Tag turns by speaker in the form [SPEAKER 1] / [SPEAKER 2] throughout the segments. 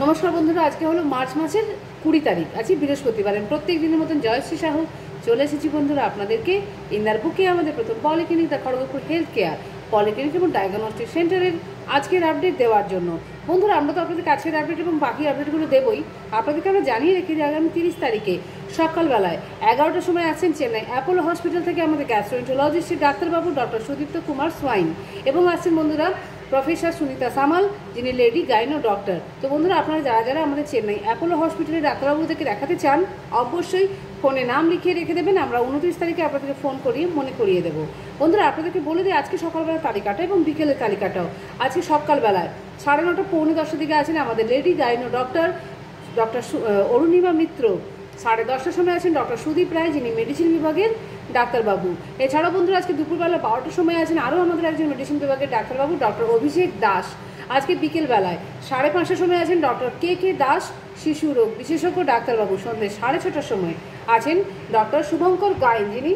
[SPEAKER 1] নমস্কার বন্ধুরা, আজকে হলো মার্চ মাসের 20 তারিখ, আজকে বৃহস্পতিবার। প্রত্যেক দিনের মতন জয়শ্রী সাহু চলে এসেছি বন্ধুরা আপনাদেরকে ইন্দার বুকে আমাদের প্রথম polyclinic the Kharagpur health care polyclinic এবং ডায়াগনস্টিক সেন্টারের আজকের আপডেট দেওয়ার জন্য। বন্ধুরা, আমরা তো আপনাদেরকে আজকের আপডেট এবং বাকি আপডেটগুলো দেবই। আপনাদেরকে আমরা জানিয়ে রেখে যে আগামী 30 তারিখে সকালবেলায় 11টার সময় আসছেন চেন্নাই অ্যাপোলো হসপিটাল থেকে আমাদের গ্যাস্ট্রোএন্টারোলজিস্ট ডাক্তারবাবু ডক্টর সুদীপ্ত কুমার সোয়াইন, এবং আসছেন বন্ধুরা প্রফেসর সুনিতা সামাল, যিনি লেডি গাইনো ডক্টর। তো বন্ধুরা, আপনারা যারা যারা আমাদের চেন্নাই অ্যাপোলো হসপিটালের ডাক্তারবাবুদেরকে দেখাতে চান অবশ্যই ফোনে নাম লিখিয়ে রেখে দেবেন। আমরা 29 তারিখে আপনাদেরকে ফোন করিয়ে মনে করিয়ে দেবো। বন্ধুরা, আপনাদেরকে বলে দিই আজকে সকালবেলার তালিকাটা এবং বিকেলের তালিকাটাও। আজকে সকালবেলায় 9:30 পৌনে 10টার দিকে আছেন আমাদের লেডি গাইনো ডক্টর অরুণিমা মিত্র। 10:30টার সময় আছেন ডক্টর সুদীপ রায়, যিনি মেডিসিন বিভাগের ডাক্তারবাবু। এছাড়াও বন্ধুরা আজকে দুপুরবেলা 12টার সময় আছেন আরও আমাদের একজন মেডিসিন বিভাগের ডাক্তারবাবু ডক্টর অভিষেক দাস। আজকে বিকেলবেলায় 5:30টার সময় আছেন ডক্টর কে দাস, শিশু রোগ বিশেষজ্ঞ ডাক্তারবাবু। সন্ধ্যে 6:30টার সময় আছেন ডক্টর শুভঙ্কর গায়েন, যিনি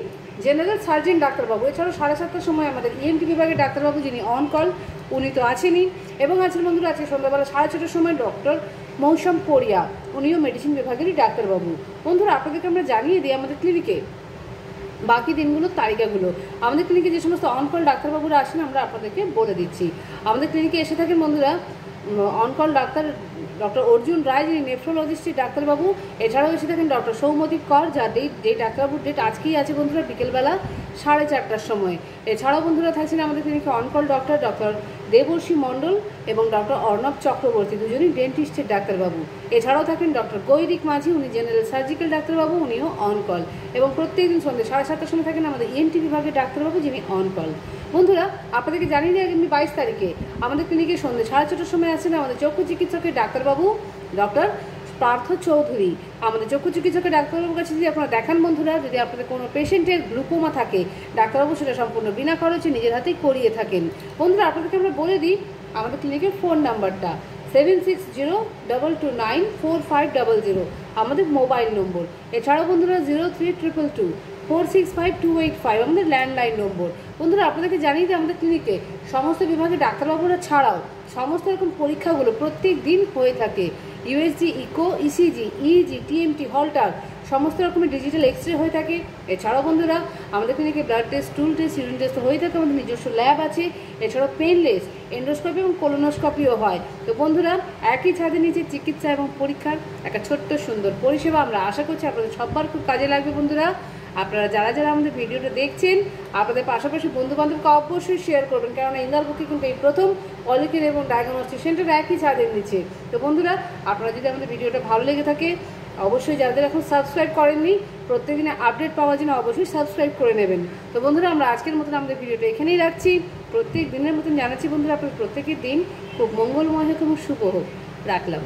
[SPEAKER 1] জেনারেল সার্জন ডাক্তারবাবু। এছাড়াও 7:30টার সময় আমাদের ইএনটি বিভাগের ডাক্তারবাবু, যিনি অন কল, উনি তো আছেনই। এবং আছেন বন্ধুরা আজকে সন্ধ্যাবেলা 6:30টার সময় ডক্টর মৌসম কোরিয়া, উনিও মেডিসিন বিভাগেরই ডাক্তারবাবু। বন্ধুরা, আপনাদেরকে আমরা জানিয়ে দিই আমাদের ক্লিনিকে বাকি দিনগুলোর তালিকাগুলো। আমাদের ক্লিনিকে যে সমস্ত অনকল ডাক্তারবাবুরা আসেন আমরা আপনাদেরকে বলে দিচ্ছি। আমাদের ক্লিনিকে এসে থাকেন বন্ধুরা অনকল ডাক্তার ডক্টর অর্জুন রায়, যিনি নেফ্রোলজিস্টের ডাক্তারবাবু। এছাড়াও এসে থাকেন ডক্টর সৌমদীপ কর, যার যে ডাক্তারবাবুর ডেট আজকেই আছে বন্ধুরা বিকেলবেলা 4:30টার সময়। এছাড়াও বন্ধুরা থাকছেন আমাদের ক্লিনিকে অনকল ডক্টর দেবর্ষী মণ্ডল এবং ডক্টর অর্ণব চক্রবর্তী, দুজনই ডেন্টিস্টের ডাক্তারবাবু। এছাড়াও থাকেন ডক্টর গৈরিক মাঝি, উনি জেনারেল সার্জিক্যাল ডাক্তারবাবু, উনিও অনকল। এবং প্রত্যেকদিন সন্ধ্যে 7:30টার সময় থাকেন আমাদের ইএনটি বিভাগের ডাক্তারবাবু, যিনি অনকল। বন্ধুরা, আপনাদেরকে জানিয়ে দিই আগামী 22 তারিখে আমাদের ক্লিনিকে সন্ধ্যে 6:30টার সময় আছেন আমাদের চক্ষু চিকিৎসকের ডাক্তারবাবু ডক্টর পার্থ চৌধুরী। আমাদের চক্ষু চিকিৎসকের ডাক্তারবাবুর কাছে যদি আপনারা দেখান বন্ধুরা, যদি আপনাদের কোনো পেশেন্টের গ্লুকোমা থাকে, ডাক্তারবাবু সেটা সম্পূর্ণ বিনা খরচে নিজের হাতেই করিয়ে থাকেন। বন্ধুরা, আপনাদেরকে আমরা বলে দিই আমাদের ক্লিনিকের ফোন নাম্বারটা 7602294500 আমাদের মোবাইল নম্বর। এছাড়াও বন্ধুরা 03222465 আমাদের ল্যান্ডলাইন নম্বর। বন্ধুরা, আপনাদেরকে জানিয়ে দিই আমাদের ক্লিনিকে সমস্ত বিভাগের ডাক্তারবাবুরা ছাড়াও সমস্ত রকম পরীক্ষাগুলো প্রত্যেক দিন হয়ে থাকে। USG, echo, ECG, EEG, TMT, Holter, সমস্ত রকমের ডিজিটাল এক্সরে হয়ে থাকে। এছাড়াও বন্ধুরা আমাদের ক্লিনিকে blood test, স্টুল test, urine test হয়ে থাকে। আমাদের নিজস্ব ল্যাব আছে। এছাড়াও পেনলেস এন্ডোস্কোপি এবং কোলোনোস্কোপিও হয়। তো বন্ধুরা, একই ছাদের নিচে চিকিৎসা এবং পরীক্ষার একটা ছোট্ট সুন্দর পরিষেবা। আমরা আশা করছি আপনাদের সবার খুব কাজে লাগবে। বন্ধুরা, আপনারা যারা যারা আমাদের ভিডিওটা দেখছেন আপনাদের পাশাপাশি বন্ধুবান্ধবকে অবশ্যই শেয়ার করবেন, কারণ ইন্দার বুকে কিন্তু এই প্রথম পলিক্লিনিক এবং ডায়াগনস্টিক সেন্টার একই ছাদের নিচে। তো বন্ধুরা, আপনারা যদি আমাদের ভিডিওটা ভালো লেগে থাকে অবশ্যই যাদের এখন সাবস্ক্রাইব করেননি প্রত্যেকদিনে আপডেট পাওয়ার জন্য অবশ্যই সাবস্ক্রাইব করে নেবেন। তো বন্ধুরা, আমরা আজকের মতন আমাদের ভিডিওটা এখানেই রাখছি। প্রত্যেক দিনের মতন জানাচ্ছি বন্ধুরা আপনাদের প্রত্যেকের দিন খুব মঙ্গলময় হোক এবং শুভ হোক। রাখলাম।